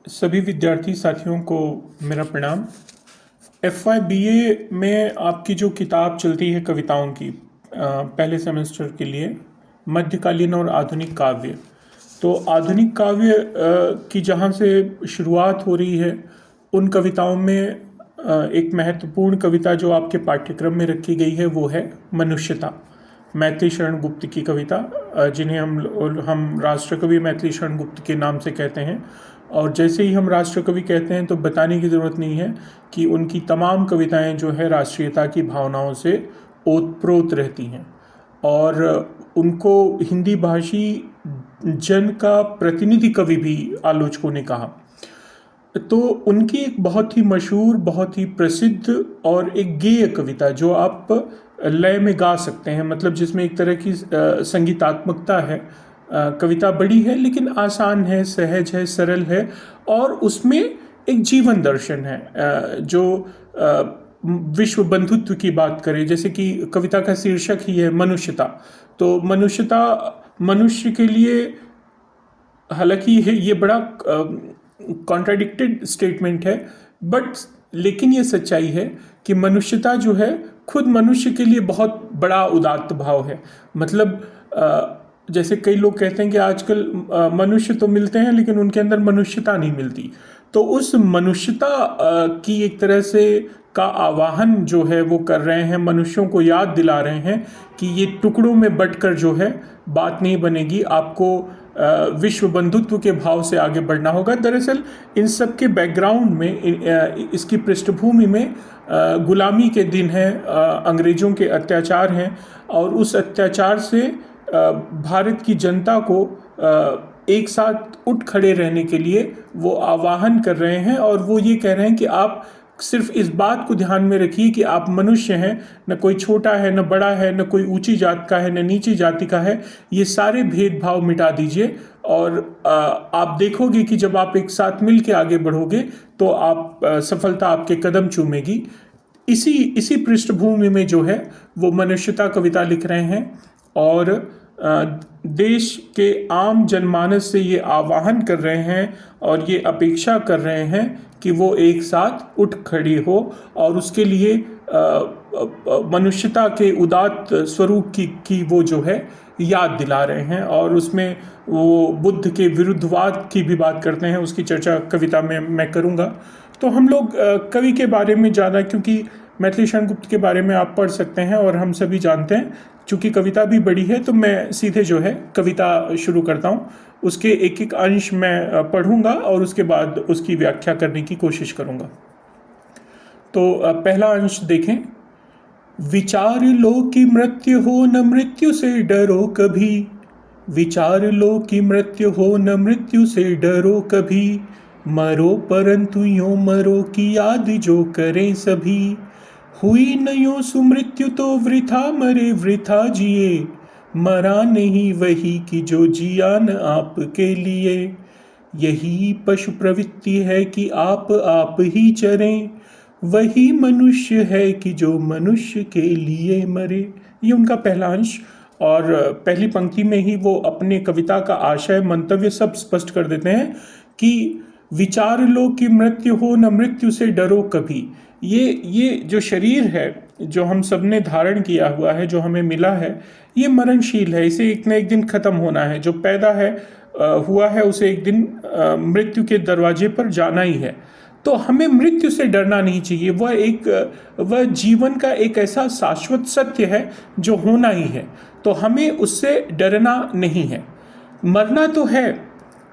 सभी विद्यार्थी साथियों को मेरा प्रणाम। FY BA में आपकी जो किताब चलती है कविताओं की पहले सेमेस्टर के लिए मध्यकालीन और आधुनिक काव्य। तो आधुनिक काव्य की जहाँ से शुरुआत हो रही है उन कविताओं में एक महत्वपूर्ण कविता जो आपके पाठ्यक्रम में रखी गई है वो है मनुष्यता, मैथिली शरण गुप्त की कविता, जिन्हें हम राष्ट्रकवि मैथिली शरण गुप्त के नाम से कहते हैं। और जैसे ही हम राष्ट्रकवि कहते हैं तो बताने की ज़रूरत नहीं है कि उनकी तमाम कविताएं जो है राष्ट्रीयता की भावनाओं से ओतप्रोत रहती हैं और उनको हिंदी भाषी जन का प्रतिनिधि कवि भी आलोचकों ने कहा। तो उनकी एक बहुत ही मशहूर, बहुत ही प्रसिद्ध और एक गेय कविता जो आप लय में गा सकते हैं, मतलब जिसमें एक तरह की संगीतात्मकता है। कविता बड़ी है लेकिन आसान है, सहज है, सरल है और उसमें एक जीवन दर्शन है जो विश्व बंधुत्व की बात करे। जैसे कि कविता का शीर्षक ही है मनुष्यता, तो मनुष्यता मनुष्य के लिए, हालांकि ये बड़ा कॉन्ट्राडिक्टेड स्टेटमेंट है, बट लेकिन ये सच्चाई है कि मनुष्यता जो है खुद मनुष्य के लिए बहुत बड़ा उदात्त भाव है। मतलब जैसे कई लोग कहते हैं कि आजकल मनुष्य तो मिलते हैं लेकिन उनके अंदर मनुष्यता नहीं मिलती, तो उस मनुष्यता की एक तरह से का आवाहन जो है वो कर रहे हैं, मनुष्यों को याद दिला रहे हैं कि ये टुकड़ों में बंटकर जो है बात नहीं बनेगी, आपको विश्व बंधुत्व के भाव से आगे बढ़ना होगा। दरअसल इन सब के बैकग्राउंड में, इसकी पृष्ठभूमि में गुलामी के दिन हैं, अंग्रेज़ों के अत्याचार हैं और उस अत्याचार से भारत की जनता को एक साथ उठ खड़े रहने के लिए वो आह्वान कर रहे हैं। और वो ये कह रहे हैं कि आप सिर्फ इस बात को ध्यान में रखिए कि आप मनुष्य हैं, न कोई छोटा है, न बड़ा है, न कोई ऊंची जात का है, न नीची जाति का है। ये सारे भेदभाव मिटा दीजिए और आप देखोगे कि जब आप एक साथ मिल के आगे बढ़ोगे तो आप सफलता आपके कदम चूमेगी। इसी पृष्ठभूमि में जो है वो मनुष्यता कविता लिख रहे हैं और देश के आम जनमानस से ये आह्वान कर रहे हैं और ये अपेक्षा कर रहे हैं कि वो एक साथ उठ खड़ी हो और उसके लिए मनुष्यता के उदात्त स्वरूप की वो जो है याद दिला रहे हैं। और उसमें वो बुद्ध के विरुद्धवाद की भी बात करते हैं, उसकी चर्चा कविता में मैं करूँगा। तो हम लोग कवि के बारे में ज़्यादा, क्योंकि मैथिली शरण गुप्त के बारे में आप पढ़ सकते हैं और हम सभी जानते हैं, चूँकि कविता भी बड़ी है तो मैं सीधे जो है कविता शुरू करता हूँ। उसके एक एक अंश मैं पढ़ूंगा और उसके बाद उसकी व्याख्या करने की कोशिश करूँगा। तो पहला अंश देखें। विचार लो कि मृत्यु हो, न मृत्यु से डरो कभी। विचार लो कि मृत्यु हो, न मृत्यु से डरो कभी। मरो परंतु यूं मरो कि याद जो करें सभी। हुई न यूं सुमृत्यु तो वृथा मरे वृथा जिए। मरा नहीं वही कि जो जिया न आपके लिए। यही पशु प्रवृत्ति है कि आप ही चरें। वही मनुष्य है कि जो मनुष्य के लिए मरे। ये उनका पहला अंश, और पहली पंक्ति में ही वो अपने कविता का आशय, मंतव्य सब स्पष्ट कर देते हैं कि विचार लो कि मृत्यु हो, न मृत्यु से डरो कभी। ये जो शरीर है जो हम सब ने धारण किया हुआ है, जो हमें मिला है, ये मरणशील है, इसे एक न एक दिन खत्म होना है। जो पैदा है हुआ है उसे एक दिन मृत्यु के दरवाजे पर जाना ही है। तो हमें मृत्यु से डरना नहीं चाहिए। वह जीवन का एक ऐसा शाश्वत सत्य है जो होना ही है, तो हमें उससे डरना नहीं है। मरना तो है,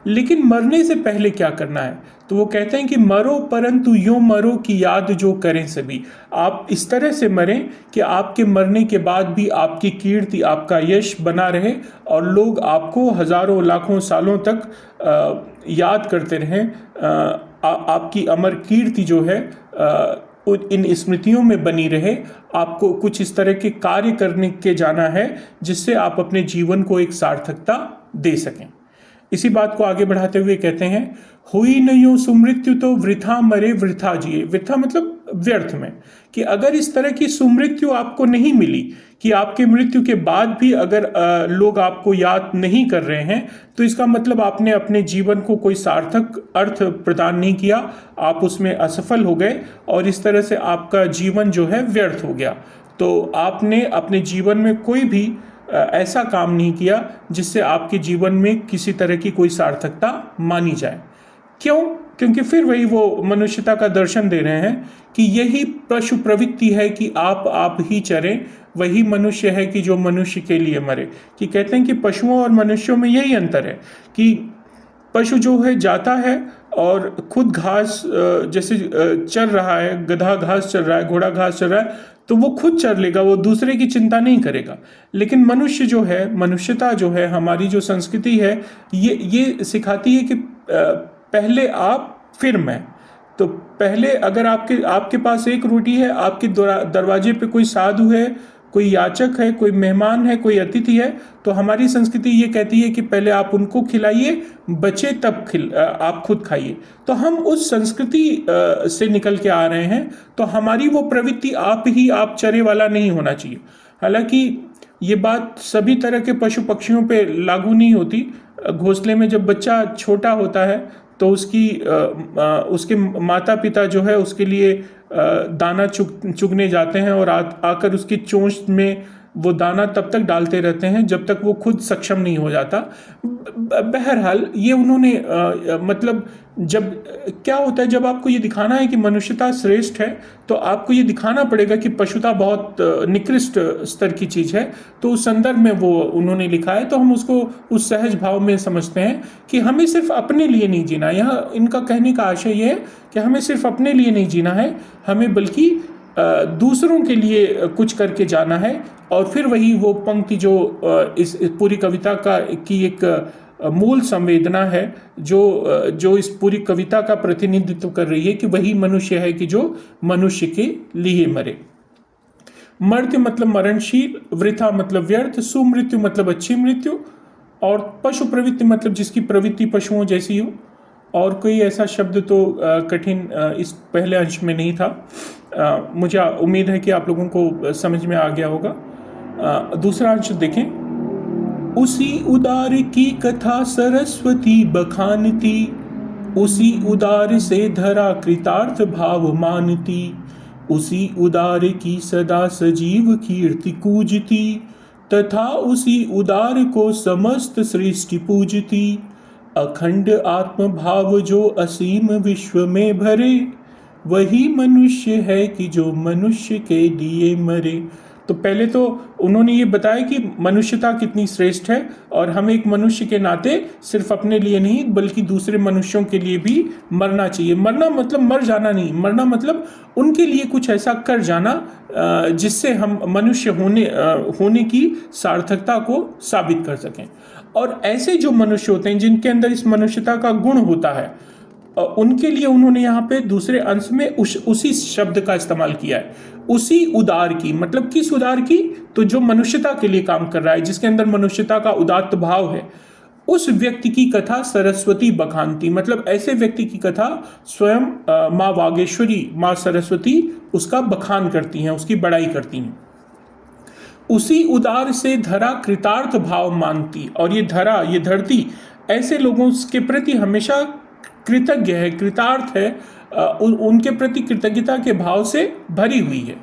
लेकिन मरने से पहले क्या करना है? तो वो कहते हैं कि मरो परंतु यूं मरो कि याद जो करें सभी। आप इस तरह से मरें कि आपके मरने के बाद भी आपकी कीर्ति, आपका यश बना रहे और लोग आपको हजारों लाखों सालों तक याद करते रहें। आपकी अमर कीर्ति जो है इन स्मृतियों में बनी रहे। आपको कुछ इस तरह के कार्य करने के जाना है जिससे आप अपने जीवन को एक सार्थकता दे सकें। इसी बात को आगे बढ़ाते हुए कहते हैं, हुई न यूं सुमृत्यु तो वृथा मरे वृथा जिए। वृथा मतलब व्यर्थ में। कि अगर इस तरह की सुमृत्यु आपको नहीं मिली, कि आपके मृत्यु के बाद भी अगर लोग आपको याद नहीं कर रहे हैं, तो इसका मतलब आपने अपने जीवन को कोई सार्थक अर्थ प्रदान नहीं किया, आप उसमें असफल हो गए और इस तरह से आपका जीवन जो है व्यर्थ हो गया। तो आपने अपने जीवन में कोई भी ऐसा काम नहीं किया जिससे आपके जीवन में किसी तरह की कोई सार्थकता मानी जाए। क्यों? क्योंकि फिर वही वो मनुष्यता का दर्शन दे रहे हैं कि यही पशु प्रवृत्ति है कि आप ही चरें, वही मनुष्य है कि जो मनुष्य के लिए मरे। कि कहते हैं कि पशुओं और मनुष्यों में यही अंतर है कि पशु जो है जाता है और खुद घास जैसे चर रहा है, गधा घास चर रहा है, घोड़ा घास चर रहा है, तो वो खुद चर लेगा, वो दूसरे की चिंता नहीं करेगा। लेकिन मनुष्य जो है, मनुष्यता जो है, हमारी जो संस्कृति है, ये सिखाती है कि पहले आप फिर मैं। तो पहले अगर आपके पास एक रोटी है, आपके दरवाजे पे कोई साधु है, कोई याचक है, कोई मेहमान है, कोई अतिथि है, तो हमारी संस्कृति ये कहती है कि पहले आप उनको खिलाइए, बचे तब आप खुद खाइए। तो हम उस संस्कृति से निकल के आ रहे हैं। तो हमारी वो प्रवृत्ति आप चरे वाला नहीं होना चाहिए। हालांकि ये बात सभी तरह के पशु पक्षियों पे लागू नहीं होती। घोंसले में जब बच्चा छोटा होता है तो उसके माता पिता जो है उसके लिए दाना चुगने जाते हैं और आकर उसकी चोंच में वो दाना तब तक डालते रहते हैं जब तक वो खुद सक्षम नहीं हो जाता। बहरहाल ये उन्होंने मतलब जब क्या होता है, जब आपको ये दिखाना है कि मनुष्यता श्रेष्ठ है, तो आपको ये दिखाना पड़ेगा कि पशुता बहुत निकृष्ट स्तर की चीज़ है। तो उस संदर्भ में वो उन्होंने लिखा है, तो हम उसको उस सहज भाव में समझते हैं कि हमें सिर्फ अपने लिए नहीं जीना। यहाँ इनका कहने का आशय ये है कि हमें सिर्फ अपने लिए नहीं जीना है, हमें बल्कि दूसरों के लिए कुछ करके जाना है। और फिर वही वो पंक्ति जो इस पूरी कविता की एक मूल संवेदना है, जो इस पूरी कविता का प्रतिनिधित्व कर रही है कि वही मनुष्य है कि जो मनुष्य के लिए मरे। मर्त्य मतलब मरणशील, वृथा मतलब व्यर्थ, सुमृत्यु मतलब अच्छी मृत्यु, और पशु प्रवृत्ति मतलब जिसकी प्रवृत्ति पशुओं जैसी हो। और कोई ऐसा शब्द तो कठिन इस पहले अंश में नहीं था। मुझे उम्मीद है कि आप लोगों को समझ में आ गया होगा। दूसरा अंश देखें। उसी उदार की कथा सरस्वती बखानती, उसी उदार से धरा कृतार्थ भाव मानती, उसी उदार की सदा सजीव कीर्ति कूजती, तथा उसी उदार को समस्त सृष्टि पूजती। अखंड आत्म भाव जो असीम विश्व में भरे, वही मनुष्य है कि जो मनुष्य के लिए मरे। तो पहले तो उन्होंने ये बताया कि मनुष्यता कितनी श्रेष्ठ है और हमें एक मनुष्य के नाते सिर्फ अपने लिए नहीं बल्कि दूसरे मनुष्यों के लिए भी मरना चाहिए। मरना मतलब मर जाना नहीं, मरना मतलब उनके लिए कुछ ऐसा कर जाना जिससे हम मनुष्य होने की सार्थकता को साबित कर सकें। और ऐसे जो मनुष्य होते हैं जिनके अंदर इस मनुष्यता का गुण होता है, उनके लिए उन्होंने यहाँ पे दूसरे अंश में उसी शब्द का इस्तेमाल किया है। उसी उदार की मतलब किस उदार की? तो जो मनुष्यता के लिए काम कर रहा है, जिसके अंदर मनुष्यता का उदात्त भाव है, उस व्यक्ति की कथा सरस्वती बखानती, मतलब ऐसे व्यक्ति की कथा स्वयं माँ वागेश्वरी, माँ सरस्वती उसका बखान करती हैं, उसकी बड़ाई करती हैं। उसी उदार से धरा कृतार्थ भाव मानती, और ये धरा, ये धरती ऐसे लोगों के प्रति हमेशा कृतज्ञ है, कृतार्थ है, उनके प्रति कृतज्ञता के भाव से भरी हुई है।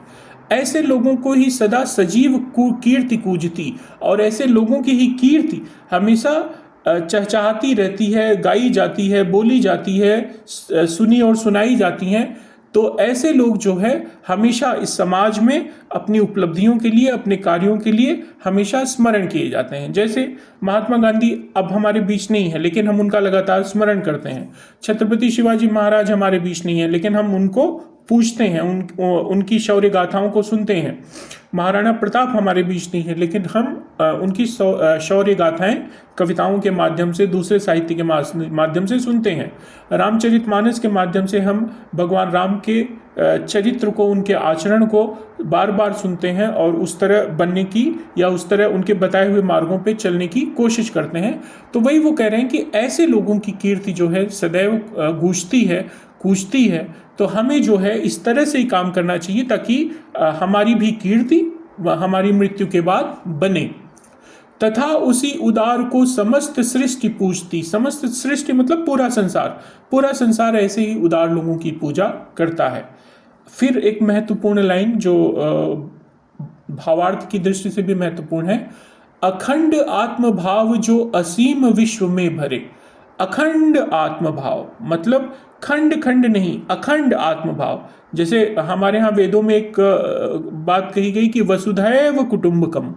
ऐसे लोगों को ही सदा सजीव कीर्ति कूजती, और ऐसे लोगों की ही कीर्ति हमेशा चहचहाती रहती है, गाई जाती है, बोली जाती है, सुनी और सुनाई जाती हैं। तो ऐसे लोग जो है हमेशा इस समाज में अपनी उपलब्धियों के लिए, अपने कार्यों के लिए हमेशा स्मरण किए जाते हैं। जैसे महात्मा गांधी अब हमारे बीच नहीं है लेकिन हम उनका लगातार स्मरण करते हैं। छत्रपति शिवाजी महाराज हमारे बीच नहीं है लेकिन हम उनको पूछते हैं, उनकी शौर्य गाथाओं को सुनते हैं। महाराणा प्रताप हमारे बीच नहीं है लेकिन हम उनकी शौर्य गाथाएं कविताओं के माध्यम से, दूसरे साहित्य के माध्यम से सुनते हैं। रामचरितमानस के माध्यम से हम भगवान राम के चरित्र को, उनके आचरण को बार बार सुनते हैं और उस तरह बनने की या उस तरह उनके बताए हुए मार्गों पे चलने की कोशिश करते हैं। तो वही वो कह रहे हैं कि ऐसे लोगों की कीर्ति जो है सदैव गूंजती है, कूचती है, तो हमें जो है इस तरह से ही काम करना चाहिए ताकि हमारी भी कीर्ति हमारी मृत्यु के बाद बने। तथा उसी उदार को समस्त सृष्टि पूजती, समस्त सृष्टि मतलब पूरा संसार ऐसे ही उदार लोगों की पूजा करता है। फिर एक महत्वपूर्ण लाइन जो भावार्थ की दृष्टि से भी महत्वपूर्ण है, अखंड आत्मभाव जो असीम विश्व में भरे। अखंड आत्मभाव मतलब खंड खंड नहीं, अखंड आत्मभाव। जैसे हमारे यहाँ वेदों में एक बात कही गई कि वसुधैव कुटुंबकम,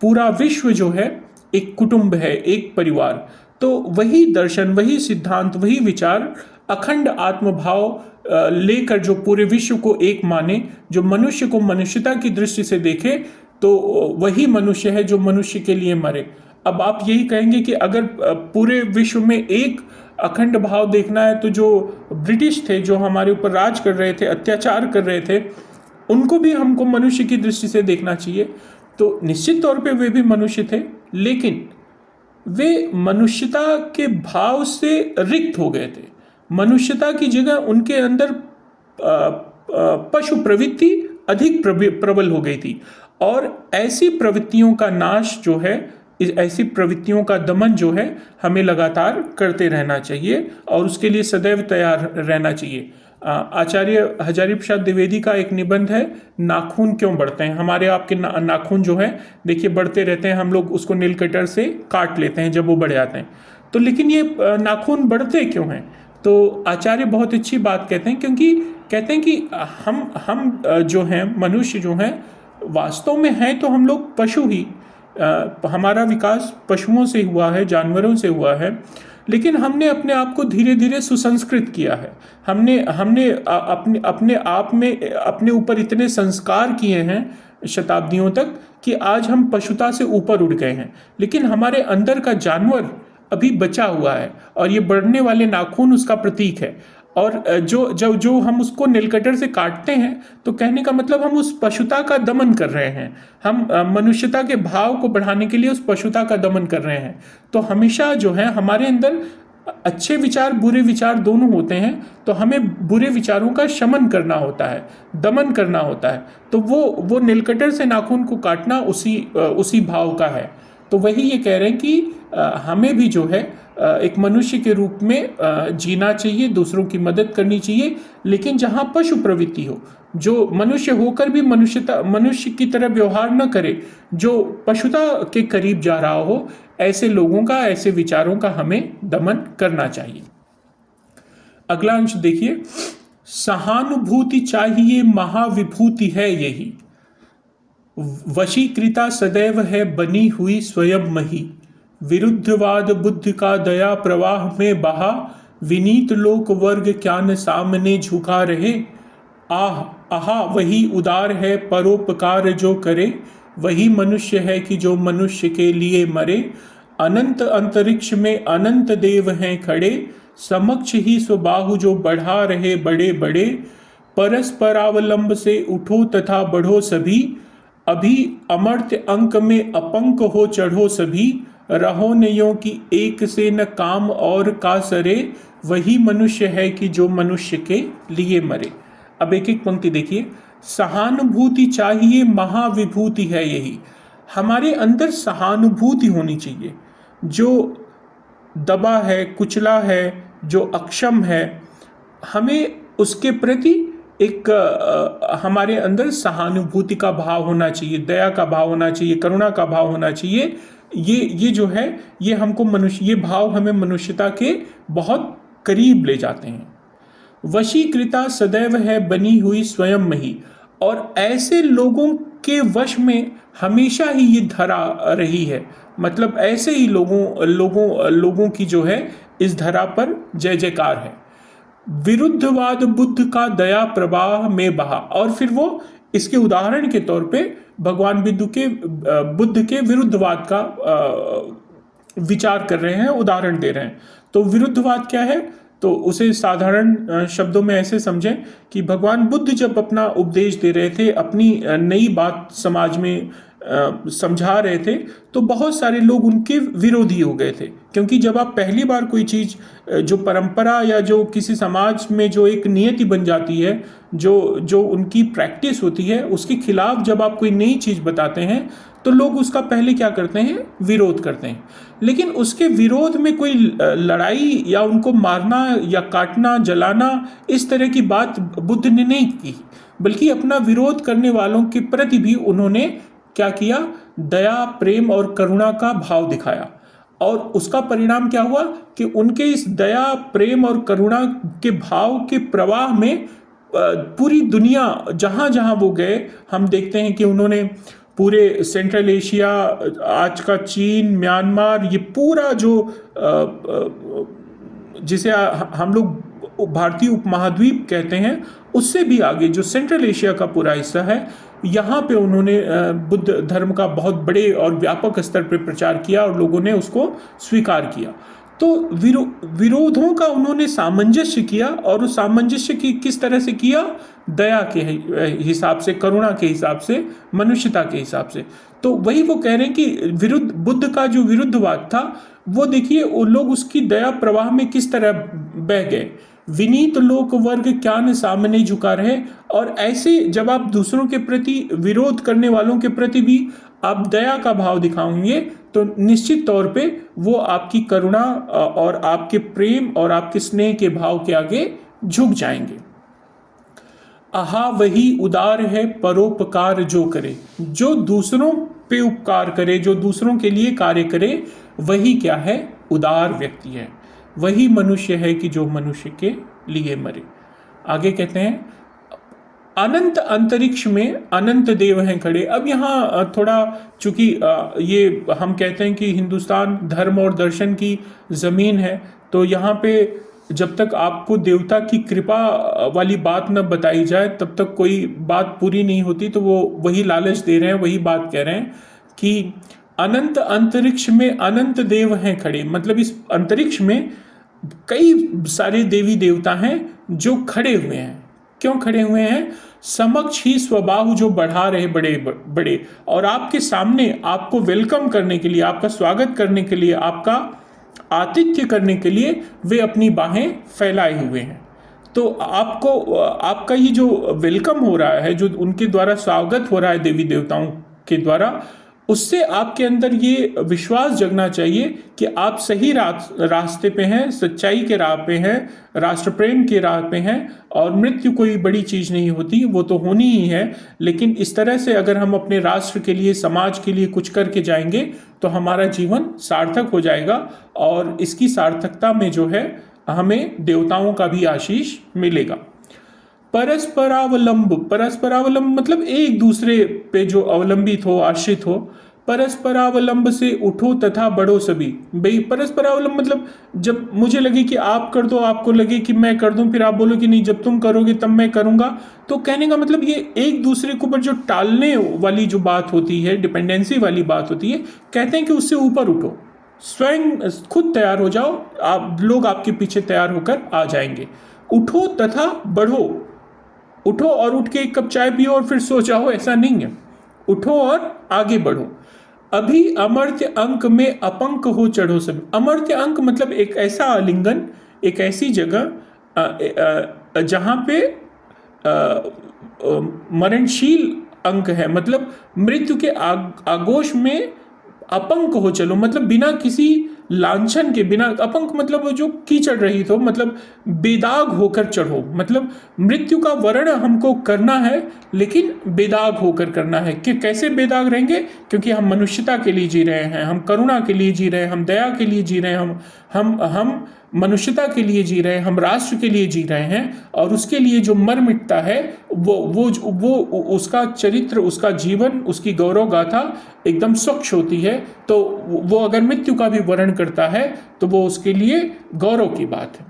पूरा विश्व जो है एक कुटुंब है, एक परिवार। तो वही दर्शन, वही सिद्धांत, वही विचार अखंड आत्मभाव लेकर जो पूरे विश्व को एक माने, जो मनुष्य को मनुष्यता की दृष्टि से देखे, तो वही मनुष्य है जो मनुष्य के लिए मरे। अब आप यही कहेंगे कि अगर पूरे विश्व में एक अखंड भाव देखना है तो जो ब्रिटिश थे, जो हमारे ऊपर राज कर रहे थे, अत्याचार कर रहे थे, उनको भी हमको मनुष्य की दृष्टि से देखना चाहिए। तो निश्चित तौर पे वे भी मनुष्य थे, लेकिन वे मनुष्यता के भाव से रिक्त हो गए थे। मनुष्यता की जगह उनके अंदर पशु प्रवृत्ति अधिक प्रबल हो गई थी, और ऐसी प्रवृत्तियों का नाश जो है, ऐसी प्रवृत्तियों का दमन जो है, हमें लगातार करते रहना चाहिए और उसके लिए सदैव तैयार रहना चाहिए। आचार्य हजारी प्रसाद द्विवेदी का एक निबंध है, नाखून क्यों बढ़ते हैं। हमारे आपके नाखून जो है देखिए बढ़ते रहते हैं, हम लोग उसको नेल कटर से काट लेते हैं जब वो बढ़ जाते हैं, तो लेकिन ये नाखून बढ़ते क्यों हैं। तो आचार्य बहुत अच्छी बात कहते हैं, क्योंकि कहते हैं कि हम जो हैं, मनुष्य जो हैं, वास्तव में हैं तो हम लोग पशु ही। हमारा विकास पशुओं से हुआ है, जानवरों से हुआ है, लेकिन हमने अपने आप को धीरे धीरे सुसंस्कृत किया है। हमने अपने आप में अपने ऊपर इतने संस्कार किए हैं शताब्दियों तक कि आज हम पशुता से ऊपर उठ गए हैं, लेकिन हमारे अंदर का जानवर अभी बचा हुआ है, और ये बढ़ने वाले नाखून उसका प्रतीक है। और जो हम उसको नीलकटर से काटते हैं, तो कहने का मतलब हम उस पशुता का दमन कर रहे हैं, हम मनुष्यता के भाव को बढ़ाने के लिए उस पशुता का दमन कर रहे हैं। तो हमेशा जो है हमारे अंदर अच्छे विचार बुरे विचार दोनों होते हैं, तो हमें बुरे विचारों का शमन करना होता है, दमन करना होता है। तो वो नीलकटर से नाखून को काटना उसी भाव का है। तो वही ये कह रहे हैं कि हमें भी जो है एक मनुष्य के रूप में जीना चाहिए, दूसरों की मदद करनी चाहिए, लेकिन जहाँ पशु प्रवृत्ति हो, जो मनुष्य होकर भी मनुष्य की तरह व्यवहार न करे, जो पशुता के करीब जा रहा हो, ऐसे लोगों का, ऐसे विचारों का हमें दमन करना चाहिए। अगला अंश देखिए, सहानुभूति चाहिए महाविभूति है यही, वशीकृता सदैव है बनी हुई स्वयं मही, विरुद्धवाद बुद्धि का दया प्रवाह में बहा, विनीत लोक वर्ग क्या न सामने झुका रहे, आहा वही उदार है परोपकार जो करे, वही मनुष्य है कि जो मनुष्य के लिए मरे, अनंत अंतरिक्ष में अनंत देव हैं खड़े, समक्ष ही स्वबाहु जो बढ़ा रहे बड़े बड़े, परस्परावलंब से उठो तथा बढ़ो सभी, अभी अमर्त्य अंक में अपंक हो चढ़ो सभी, रहो नयों की एक से न काम और का सरे, वही मनुष्य है कि जो मनुष्य के लिए मरे। अब एक एक पंक्ति देखिए, सहानुभूति चाहिए महाविभूति है यही, हमारे अंदर सहानुभूति होनी चाहिए। जो दबा है, कुचला है, जो अक्षम है, हमें उसके प्रति एक हमारे अंदर सहानुभूति का भाव होना चाहिए, दया का भाव होना चाहिए, करुणा का भाव होना चाहिए। ये जो है, ये हमको ये भाव हमें मनुष्यता के बहुत करीब ले जाते हैं। वशीकृता सदैव है बनी हुई स्वयं मही, और ऐसे लोगों के वश में हमेशा ही ये धरा रही है, मतलब ऐसे ही लोगों की जो है इस धरा पर जय जयकार है। विरुद्धवाद बुद्ध का दया प्रवाह में बहा, और फिर वो इसके उदाहरण के तौर पे भगवान बुद्ध के विरुद्धवाद का विचार कर रहे हैं, उदाहरण दे रहे हैं। तो विरुद्धवाद क्या है, तो उसे साधारण शब्दों में ऐसे समझें कि भगवान बुद्ध जब अपना उपदेश दे रहे थे, अपनी नई बात समाज में समझा रहे थे, तो बहुत सारे लोग उनके विरोधी हो गए थे। क्योंकि जब आप पहली बार कोई चीज़ जो परंपरा या जो किसी समाज में जो एक नियति बन जाती है, जो जो उनकी प्रैक्टिस होती है, उसके खिलाफ जब आप कोई नई चीज़ बताते हैं तो लोग उसका पहले क्या करते हैं, विरोध करते हैं। लेकिन उसके विरोध में कोई लड़ाई या उनको मारना या काटना, जलाना, इस तरह की बात बुद्ध ने नहीं की, बल्कि अपना विरोध करने वालों के प्रति भी उन्होंने क्या किया, दया, प्रेम और करुणा का भाव दिखाया। और उसका परिणाम क्या हुआ कि उनके इस दया, प्रेम और करुणा के भाव के प्रवाह में पूरी दुनिया, जहाँ जहाँ वो गए, हम देखते हैं कि उन्होंने पूरे सेंट्रल एशिया, आज का चीन, म्यांमार, ये पूरा जो जिसे हम लोग भारतीय उपमहाद्वीप कहते हैं, उससे भी आगे जो सेंट्रल एशिया का पूरा हिस्सा है, यहाँ पे उन्होंने बुद्ध धर्म का बहुत बड़े और व्यापक स्तर पर प्रचार किया और लोगों ने उसको स्वीकार किया। तो विरोधों का उन्होंने सामंजस्य किया, और उस सामंजस्य की किस तरह से किया, दया के हिसाब से, करुणा के हिसाब से, मनुष्यता के हिसाब से। तो वही वो कह रहे हैं कि विरुद्ध, बुद्ध का जो विरुद्धवाद था, वो देखिए वो लोग उसकी दया प्रवाह में किस तरह बह गए। विनीत लोक वर्ग क्या न सामने झुका रहे। और ऐसे जब आप दूसरों के प्रति, विरोध करने वालों के प्रति भी आप दया का भाव दिखाएंगे, तो निश्चित तौर पे वो आपकी करुणा और आपके प्रेम और आपके स्नेह के भाव के आगे झुक जाएंगे। आहा वही उदार है परोपकार जो करे। जो दूसरों पे उपकार करे, जो दूसरों के लिए कार्य करे, वही क्या है, उदार व्यक्ति है। वही मनुष्य है कि जो मनुष्य के लिए मरे। आगे कहते हैं, अनंत अंतरिक्ष में अनंत देव हैं खड़े। अब यहाँ थोड़ा, चूंकि ये हम कहते हैं कि हिंदुस्तान धर्म और दर्शन की ज़मीन है, तो यहाँ पे जब तक आपको देवता की कृपा वाली बात न बताई जाए, तब तक कोई बात पूरी नहीं होती। तो वो वही लालच दे रहे हैं, वही बात कह रहे हैं कि अनंत अंतरिक्ष में अनंत देव हैं खड़े। मतलब इस अंतरिक्ष में कई सारे देवी देवता हैं जो खड़े हुए हैं। क्यों खड़े हुए हैं? समक्ष ही स्वबाहु जो बढ़ा रहे बड़े बड़े, और आपके सामने आपको वेलकम करने के लिए, आपका स्वागत करने के लिए, आपका आतिथ्य करने के लिए वे अपनी बाहें फैलाए हुए हैं। तो आपको, आपका ये जो वेलकम हो रहा है, जो उनके द्वारा स्वागत हो रहा है देवी देवताओं के द्वारा, उससे आपके अंदर ये विश्वास जगना चाहिए कि आप सही रास्ते पे हैं, सच्चाई के राह पे हैं, राष्ट्र प्रेम के राह पे हैं। और मृत्यु कोई बड़ी चीज़ नहीं होती, वो तो होनी ही है। लेकिन इस तरह से अगर हम अपने राष्ट्र के लिए, समाज के लिए कुछ करके जाएंगे, तो हमारा जीवन सार्थक हो जाएगा। और इसकी सार्थकता में जो है, हमें देवताओं का भी आशीष मिलेगा। परस्परावलंब, परस्परावलंब मतलब एक दूसरे पे जो अवलंबित हो, आश्रित हो। परस्परावलंब से उठो तथा बढ़ो सभी। भाई परस्परावलंब मतलब जब मुझे लगे कि आप कर दो, आपको लगे कि मैं कर दूं, फिर आप बोलो कि नहीं, जब तुम करोगे तब मैं करूंगा। तो कहने का मतलब ये एक दूसरे के ऊपर जो टालने वाली जो बात होती है, डिपेंडेंसी वाली बात होती है, कहते हैं कि उससे ऊपर उठो, स्वयं खुद तैयार हो जाओ, आप लोग आपके पीछे तैयार होकर आ जाएंगे। उठो तथा बढ़ो। उठो और उठ के एक कप चाय पियो और फिर सो जाओ, ऐसा नहीं है। उठो और आगे बढ़ो। अभी अमर्त्य अंक में अपंक हो चढ़ो सभी। अमर्त्य अंक मतलब एक ऐसा आलिंगन, एक ऐसी जगह जहाँ पे मरणशील अंक है, मतलब मृत्यु के आगोश में अपंक हो चलो, मतलब बिना किसी लांछन के, बिना, अपंक मतलब जो कीचड़ रहित हो, मतलब बेदाग होकर चढ़ो। मतलब मृत्यु का वर्ण हमको करना है, लेकिन बेदाग होकर करना है। कि कैसे बेदाग रहेंगे? क्योंकि हम मनुष्यता के लिए जी रहे हैं, हम करुणा के लिए जी रहे हैं, हम दया के लिए जी रहे हैं, हम मनुष्यता के लिए जी रहे हैं, हम राष्ट्र के लिए जी रहे हैं। और उसके लिए जो मर मिटता है, वो उसका चरित्र, उसका जीवन, उसकी गौरव गाथा एकदम स्वच्छ होती है। तो वो अगर मृत्यु का भी वर्ण करता है, तो वो उसके लिए गौरव की बात है।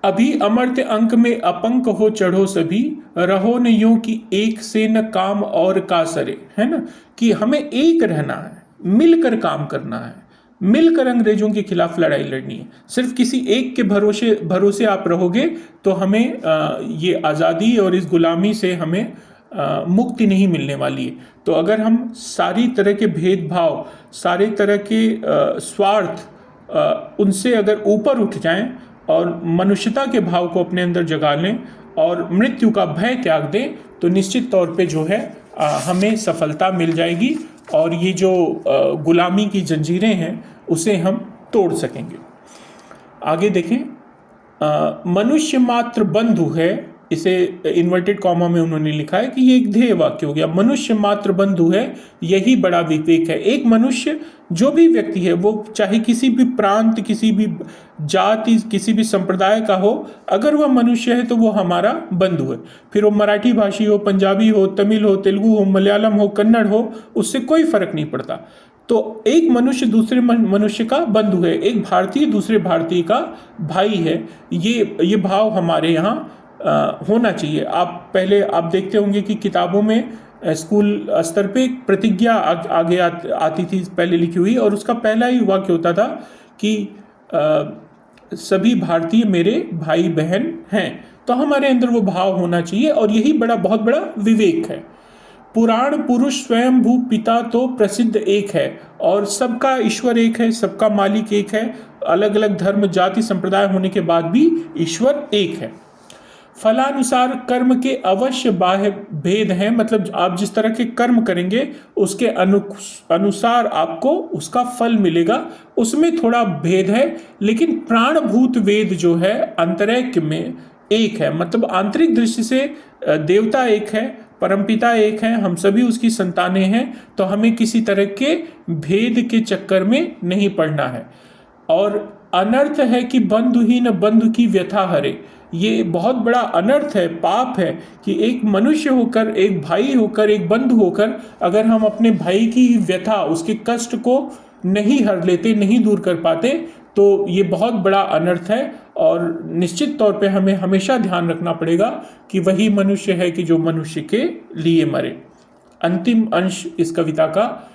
अभी अमर्त्य अंक में अपंक हो चढ़ो सभी, रहो न यूं कि एक से न काम और का सरे। है ना, कि हमें एक रहना है, मिलकर काम करना है, मिलकर अंग्रेजों के खिलाफ लड़ाई लड़नी है। सिर्फ किसी एक के भरोसे आप रहोगे तो हमें ये आज़ादी और इस गुलामी से हमें मुक्ति नहीं मिलने वाली है। तो अगर हम सारी तरह के भेदभाव, सारे तरह के स्वार्थ, उनसे अगर ऊपर उठ जाएं और मनुष्यता के भाव को अपने अंदर जगा लें और मृत्यु का भय त्याग दें, तो निश्चित तौर पे जो है हमें सफलता मिल जाएगी और ये जो गुलामी की जंजीरें हैं उसे हम तोड़ सकेंगे। आगे देखें, मनुष्य मात्र बंधु है, इसे इन्वर्टेड कॉमा में उन्होंने लिखा है कि ये एक ध्येय वाक्य हो गया। मनुष्य मात्र बंधु है, यही बड़ा विवेक है। एक मनुष्य, जो भी व्यक्ति है, वो चाहे किसी भी प्रांत, किसी भी जाति, किसी भी संप्रदाय का हो, अगर वह मनुष्य है तो वो हमारा बंधु है। फिर वो मराठी भाषी हो, पंजाबी हो, तमिल हो, तेलुगु हो, मलयालम हो, कन्नड़ हो, उससे कोई फर्क नहीं पड़ता। तो एक मनुष्य दूसरे मनुष्य का बंधु है, एक भारतीय दूसरे भारतीय का भाई है। ये भाव हमारे यहाँ होना चाहिए। आप देखते होंगे कि किताबों में स्कूल स्तर पे एक प्रतिज्ञा आगे आती थी पहले लिखी हुई, और उसका पहला ही वाक्य होता था कि सभी भारतीय मेरे भाई बहन हैं। तो हमारे अंदर वो भाव होना चाहिए और यही बहुत बड़ा विवेक है। पुराण पुरुष स्वयं भू पिता तो प्रसिद्ध एक है, और सबका ईश्वर एक है, सबका मालिक एक है। अलग अलग धर्म, जाति, संप्रदाय होने के बाद भी ईश्वर एक है। फलानुसार कर्म के अवश्य बाह्य भेद हैं, मतलब आप जिस तरह के कर्म करेंगे उसके अनुसार आपको उसका फल मिलेगा, उसमें थोड़ा भेद है। लेकिन प्राणभूत वेद जो है अंतरैक्य में एक है, मतलब आंतरिक दृष्टि से देवता एक है, परमपिता एक है, हम सभी उसकी संतानें हैं। तो हमें किसी तरह के भेद के चक्कर में नहीं पड़ना है। और अनर्थ है कि बंधुहीन बंधु की व्यथा हरे, ये बहुत बड़ा अनर्थ है, पाप है कि एक मनुष्य होकर, एक भाई होकर, एक बंधु होकर अगर हम अपने भाई की व्यथा, उसके कष्ट को नहीं हर लेते, नहीं दूर कर पाते, तो ये बहुत बड़ा अनर्थ है। और निश्चित तौर पे हमें हमेशा ध्यान रखना पड़ेगा कि वही मनुष्य है कि जो मनुष्य के लिए मरे। अंतिम अंश इस कविता का,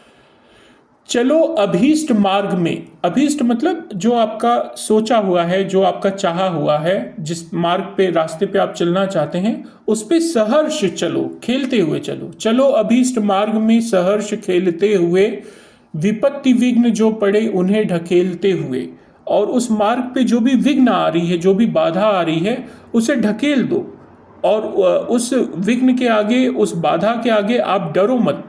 चलो अभीष्ट मार्ग में। अभीष्ट मतलब जो आपका सोचा हुआ है, जो आपका चाहा हुआ है, जिस मार्ग पे, रास्ते पे आप चलना चाहते हैं, उस पे सहर्ष चलो, खेलते हुए चलो। चलो अभीष्ट मार्ग में सहर्ष खेलते हुए, विपत्ति विघ्न जो पड़े उन्हें ढकेलते हुए। और उस मार्ग पे जो भी विघ्न आ रही है, जो भी बाधा आ रही है, उसे ढकेल दो। और उस विघ्न के आगे, उस बाधा के आगे आप डरो मत।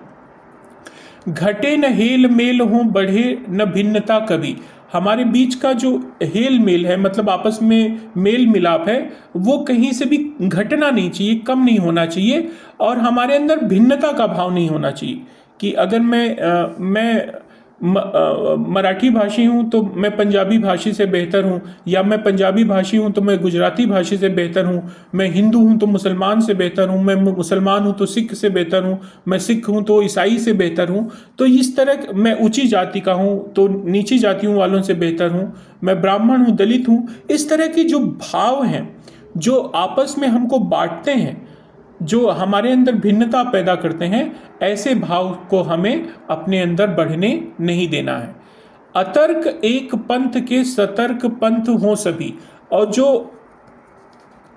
घटे न हेल मेल हो, बढ़े न भिन्नता कभी। हमारे बीच का जो हेल मेल है, मतलब आपस में मेल मिलाप है, वो कहीं से भी घटना नहीं चाहिए, कम नहीं होना चाहिए। और हमारे अंदर भिन्नता का भाव नहीं होना चाहिए कि अगर मैं मराठी भाषी हूँ तो मैं पंजाबी भाषी से बेहतर हूँ, या मैं पंजाबी भाषी हूँ तो मैं गुजराती भाषी से बेहतर हूँ, मैं हिंदू हूँ तो मुसलमान से बेहतर हूँ, मैं मुसलमान हूँ तो सिख से बेहतर हूँ, मैं सिख हूँ तो ईसाई से बेहतर हूँ। तो इस तरह मैं ऊंची जाति का हूँ तो नीची जातियों वालों से बेहतर हूँ, मैं ब्राह्मण हूँ, दलित हूँ। इस तरह के जो भाव हैं, जो आपस में हमको बांटते हैं, जो हमारे अंदर भिन्नता पैदा करते हैं, ऐसे भाव को हमें अपने अंदर बढ़ने नहीं देना है। अतर्क एक पंथ के सतर्क पंथ हो सभी। और जो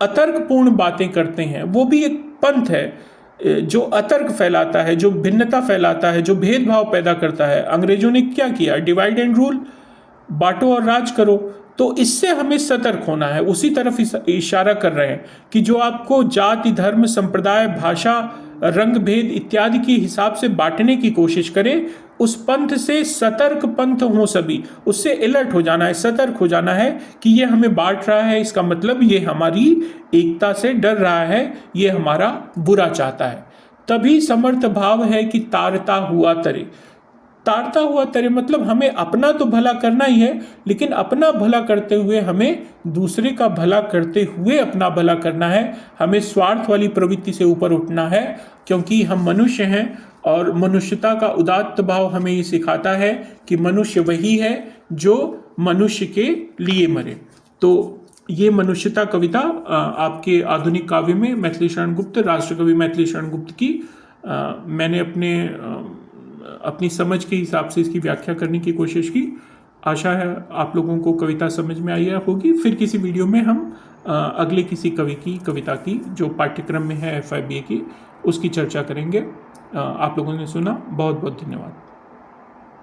अतर्कपूर्ण बातें करते हैं वो भी एक पंथ है, जो अतर्क फैलाता है, जो भिन्नता फैलाता है, जो भेदभाव पैदा करता है। अंग्रेजों ने क्या किया? डिवाइड एंड रूल, बांटो और राज करो। तो इससे हमें सतर्क होना है। उसी तरफ इशारा कर रहे हैं कि जो आपको जाति, धर्म, संप्रदाय, भाषा, रंग भेद इत्यादि के हिसाब से बांटने की कोशिश करे, उस पंथ से सतर्क पंथ हो सभी, उससे अलर्ट हो जाना है, सतर्क हो जाना है कि ये हमें बांट रहा है, इसका मतलब ये हमारी एकता से डर रहा है, ये हमारा बुरा चाहता है। तभी समर्थ भाव है कि तारता हुआ तरे। तारता हुआ तरे मतलब हमें अपना तो भला करना ही है, लेकिन अपना भला करते हुए हमें दूसरे का भला करते हुए अपना भला करना है। हमें स्वार्थ वाली प्रवृत्ति से ऊपर उठना है, क्योंकि हम मनुष्य हैं और मनुष्यता का उदात्त भाव हमें ये सिखाता है कि मनुष्य वही है जो मनुष्य के लिए मरे। तो ये मनुष्यता कविता आपके आधुनिक काव्य में मैथिली शरण गुप्त, राष्ट्रकवि मैथिली शरण गुप्त की मैंने अपनी समझ के हिसाब से इसकी व्याख्या करने की कोशिश की। आशा है आप लोगों को कविता समझ में आई होगी। फिर किसी वीडियो में हम अगले किसी कवि की कविता की जो पाठ्यक्रम में है FIBA की, उसकी चर्चा करेंगे। आप लोगों ने सुना, बहुत बहुत धन्यवाद।